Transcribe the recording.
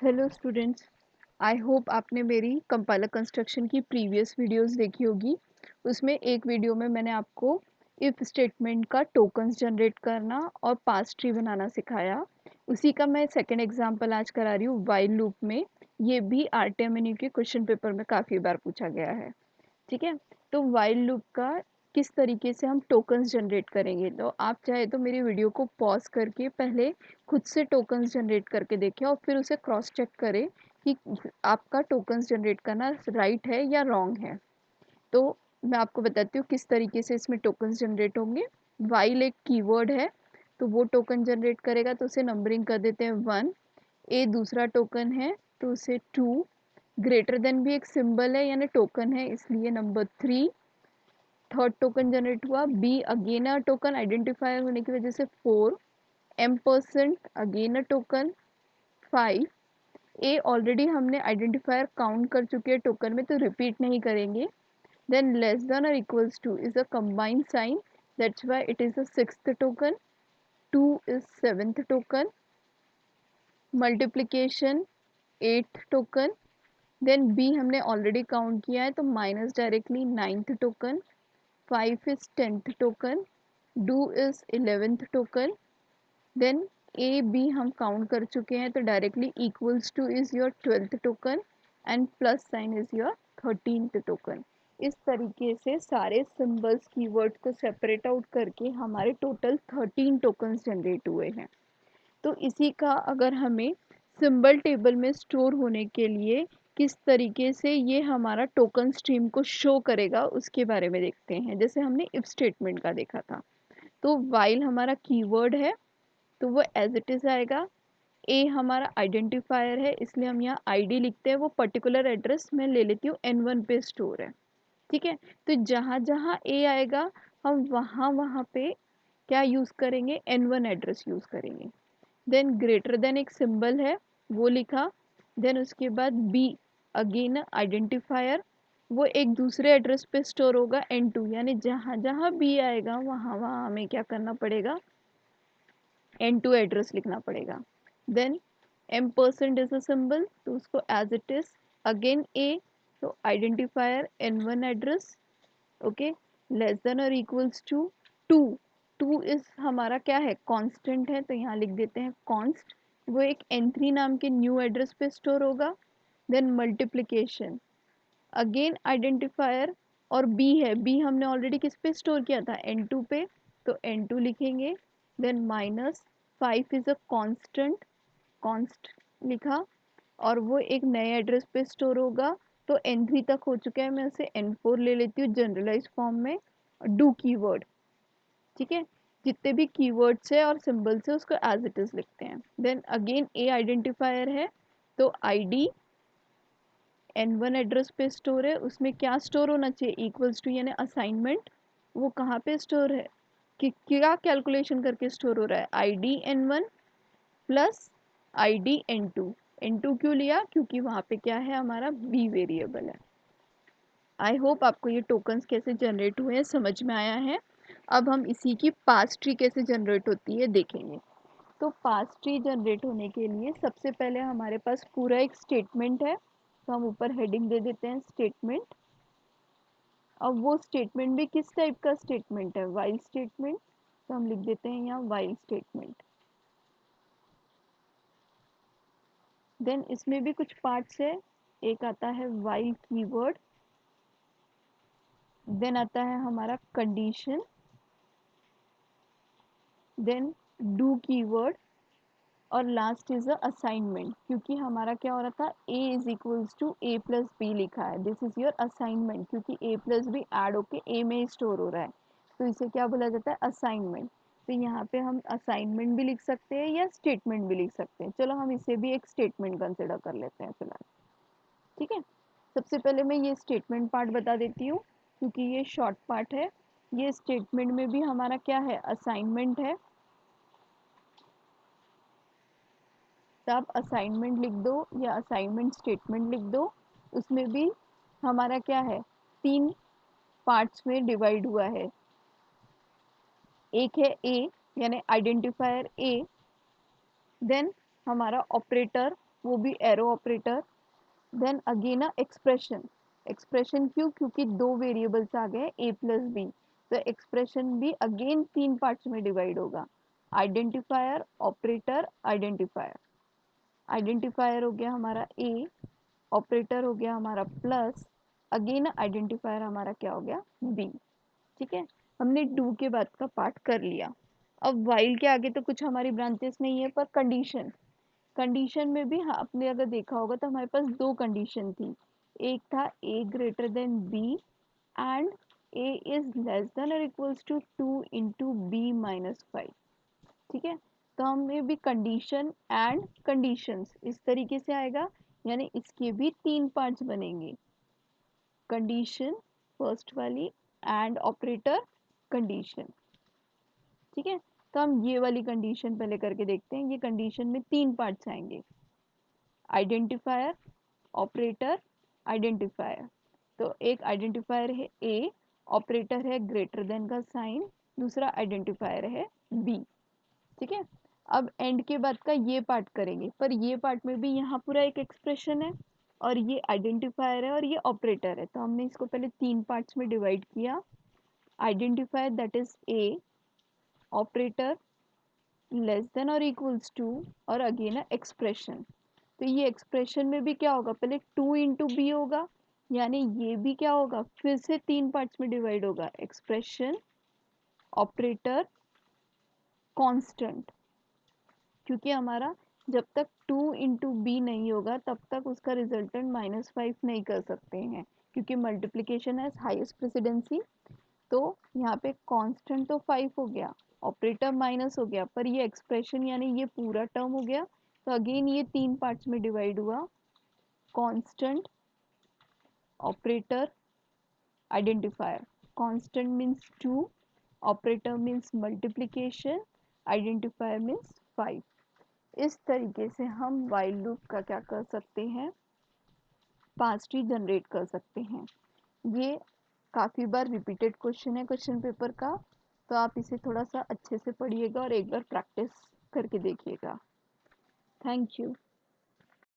Hello students. I hope आपने मेरी compiler construction की प्रीवियस वीडियोस देखी होगी। उसमें एक वीडियो में मैंने आपको इफ स्टेटमेंट का टोकन्स जनरेट करना और पास ट्री बनाना सिखाया। उसी का मैं सेकंड एग्जांपल आज करा रही हूँ व्हाइल लूप में। ये भी आरटीएमएनयू के क्वेश्चन पेपर में काफ़ी बार पूछा गया है। ठीक है। तो व्हाइल लूप का किस तरीके से हम टोकन्स जनरेट करेंगे, तो आप चाहे तो मेरी वीडियो को पॉज करके पहले खुद से टोकन्स जनरेट करके देखें और फिर उसे क्रॉस चेक करें कि आपका टोकन्स जनरेट करना राइट है या रॉन्ग है। तो मैं आपको बताती हूँ किस तरीके से इसमें टोकन्स जनरेट होंगे। व्हाइल एक कीवर्ड है, तो वो टोकन जनरेट करेगा तो उसे नंबरिंग कर देते हैं 1। ए दूसरा टोकन है तो उसे 2। ग्रेटर देन भी एक सिंबल है यानी टोकन है, इसलिए नंबर 3। थर्ड टोकन जनरेट हुआ। B again a token identifier होने की वजह से 4। Ampersand again a token 5। A already हमने आइडेंटिफायर काउंट कर चुके हैं टोकन में, तो रिपीट नहीं करेंगे। देन लेस देन और equals to is a combined sign, that's why it is a sixth token. 2 is seventh token. Multiplication 8th token. Then B हमने ऑलरेडी काउंट किया है तो minus directly 9th token. 5 is 10th token, do is 11th token, then A B हम count कर चुके हैं तो directly equals to is your 12th token and plus sign is your 13th token. इस तरीके से सारे सिंबल्स कीवर्ड्स को सेपरेट आउट करके हमारे टोटल 13 टोकन्स जनरेट हुए हैं। तो इसी का अगर हमें सिंबल टेबल में स्टोर होने के लिए किस तरीके से ये हमारा टोकन स्ट्रीम को शो करेगा उसके बारे में देखते हैं। जैसे हमने इफ स्टेटमेंट का देखा था, तो वाइल हमारा कीवर्ड है तो वो एज इट इज आएगा। ए हमारा आइडेंटिफायर है इसलिए हम यहाँ आईडी लिखते हैं, वो पर्टिकुलर एड्रेस मैं ले लेती हूँ N1 पे स्टोर है। ठीक है। तो जहाँ जहाँ ए आएगा हम वहाँ वहाँ पे क्या यूज़ करेंगे, N1 एड्रेस यूज़ करेंगे। देन ग्रेटर देन एक सिंबल है वो लिखा। देन उसके बाद बी अगेन आइडेंटिफायर, वो एक दूसरे एड्रेस पे स्टोर होगा N2, यानी जहाँ जहाँ बी आएगा वहाँ वहाँ हमें क्या करना पड़ेगा, N2 एड्रेस लिखना पड़ेगा। Then ampersand is a symbol तो उसको as it is again A, तो identifier N1 address. Okay. Less than और इक्वल्स टू 2। 2 इज हमारा क्या है, कांस्टेंट है तो यहाँ लिख देते हैं कॉन्स्ट, वो एक N3 नाम के न्यू एड्रेस पे स्टोर होगा। देन मल्टीप्लिकेशन अगेन आइडेंटिफायर और बी है, बी हमने ऑलरेडी किस पे स्टोर किया था, N2 पे, तो N2 लिखेंगे। Then minus 5 is a constant, const लिखा और वो एक नए एड्रेस पे स्टोर होगा। तो N3 तक हो चुका है, मैं उसे N4 ले लेती हूँ जनरलाइज फॉर्म में। डू कीवर्ड, ठीक है। जितने भी कीवर्ड्स है और सिंबल्स है उसको एज इट इज लिखते हैं। देन अगेन ए आइडेंटिफायर है तो आईडी N1 एड्रेस पे स्टोर है, उसमें क्या स्टोर होना चाहिए, इक्वल्स टू यानी असाइनमेंट। वो कहाँ पे स्टोर है कि क्या कैलकुलेशन करके स्टोर हो रहा है, ID N1 plus ID N2। N2 क्यों लिया, क्योंकि वहाँ पे क्या है हमारा बी वेरिएबल है। आई होप आपको ये टोकन्स कैसे जनरेट हुए हैं समझ में आया है। अब हम इसी की पास ट्री कैसे जनरेट होती है देखेंगे। तो पास ट्री जनरेट होने के लिए सबसे पहले हमारे पास पूरा एक स्टेटमेंट है, तो हम ऊपर हेडिंग दे देते हैं स्टेटमेंट। अब वो स्टेटमेंट भी किस टाइप का स्टेटमेंट है, वाइल स्टेटमेंट, तो हम लिख देते हैं यहाँ वाइल स्टेटमेंट। देन इसमें भी कुछ पार्ट्स है, एक आता है वाइल कीवर्ड, देन आता है हमारा कंडीशन, देन डू कीवर्ड और लास्ट इज अ असाइनमेंट। क्योंकि हमारा क्या हो रहा था, a is equals to A plus B लिखा है, दिस इज योर असाइनमेंट, क्योंकि a प्लस बी ऐड होके a में स्टोर हो रहा है, तो इसे क्या बोला जाता है, असाइनमेंट। तो यहाँ पे हम असाइनमेंट भी लिख सकते हैं या स्टेटमेंट भी लिख सकते हैं। चलो हम इसे भी एक स्टेटमेंट कंसिडर कर लेते हैं फिलहाल। ठीक है। सबसे पहले मैं ये स्टेटमेंट पार्ट बता देती हूँ क्योंकि ये शॉर्ट पार्ट है। ये स्टेटमेंट में भी हमारा क्या है, असाइनमेंट है, तो आप असाइनमेंट लिख दो या असाइनमेंट स्टेटमेंट लिख दो। उसमें भी हमारा क्या है, 3 पार्ट्स में डिवाइड हुआ है। एक है ए यानी आइडेंटिफायर ए, देन हमारा ऑपरेटर वो भी arrow operator. Then again expression. Expression क्यों? क्योंकि दो वेरिएबल्स आ गए a प्लस बी, तो एक्सप्रेशन भी अगेन तीन पार्ट्स में डिवाइड होगा। Identifier, operator, identifier. आइडेंटिफायर हो गया हमारा a, ऑपरेटर हो गया हमारा प्लस, अगेन आइडेंटिफायर हमारा क्या हो गया? b। ठीक है, हमने डू के बाद का पार्ट कर लिया। अब वाइल के आगे तो कुछ हमारी ब्रांचेस नहीं है, पर कंडीशन, कंडीशन में भी हाँ, आपने अगर देखा होगा तो हमारे पास दो कंडीशन थी। एक था a greater than b and a is less than और equals to 2 into B minus 5। ठीक है, तो हमें भी कंडीशन एंड कंडीशंस इस तरीके से आएगा, यानी इसके भी तीन पार्ट्स बनेंगे। कंडीशन फर्स्ट वाली एंड ऑपरेटर कंडीशन। ठीक है, तो हम ये वाली कंडीशन पहले करके देखते हैं। ये कंडीशन में तीन पार्ट्स आएंगे, आइडेंटिफायर, ऑपरेटर, आइडेंटिफायर। तो एक आइडेंटिफायर है ए, ऑपरेटर है ग्रेटर देन का साइन, दूसरा आइडेंटिफायर है बी। ठीक है, अब एंड के बाद का ये पार्ट करेंगे, पर ये पार्ट में भी यहाँ पूरा एक एक्सप्रेशन है और ये आइडेंटिफायर है और ये ऑपरेटर है, तो हमने इसको पहले तीन पार्ट्स में डिवाइड किया। Identifier that is a, operator less than और इक्वल्स टू, और अगेन एक्सप्रेशन। तो ये एक्सप्रेशन में भी क्या होगा? पहले 2 इंटू बी होगा, यानी ये भी क्या होगा? फिर से तीन पार्ट्स में डिवाइड होगा, एक्सप्रेशन, ऑपरेटर, कांस्टेंट। क्योंकि हमारा जब तक 2 इंटू बी नहीं होगा तब तक उसका रिजल्टेंट -5 नहीं कर सकते हैं, क्योंकि मल्टीप्लीकेशन है हाईएस्ट प्रेसिडेंसी। तो यहाँ पे कांस्टेंट तो 5 हो गया, ऑपरेटर माइनस हो गया, पर ये एक्सप्रेशन यानी ये पूरा टर्म हो गया। तो अगेन ये तीन पार्ट्स में डिवाइड हुआ, constant, operator, identifier. Constant means 2, operator means multiplication, identifier means 5। इस तरीके से हम वाइल लूप का क्या कर सकते हैं? पास्ट ट्री जनरेट कर सकते हैं। ये काफ़ी बार रिपीटेड क्वेश्चन है क्वेश्चन पेपर का, तो आप इसे थोड़ा सा अच्छे से पढ़िएगा और एक बार प्रैक्टिस करके देखिएगा। Thank you.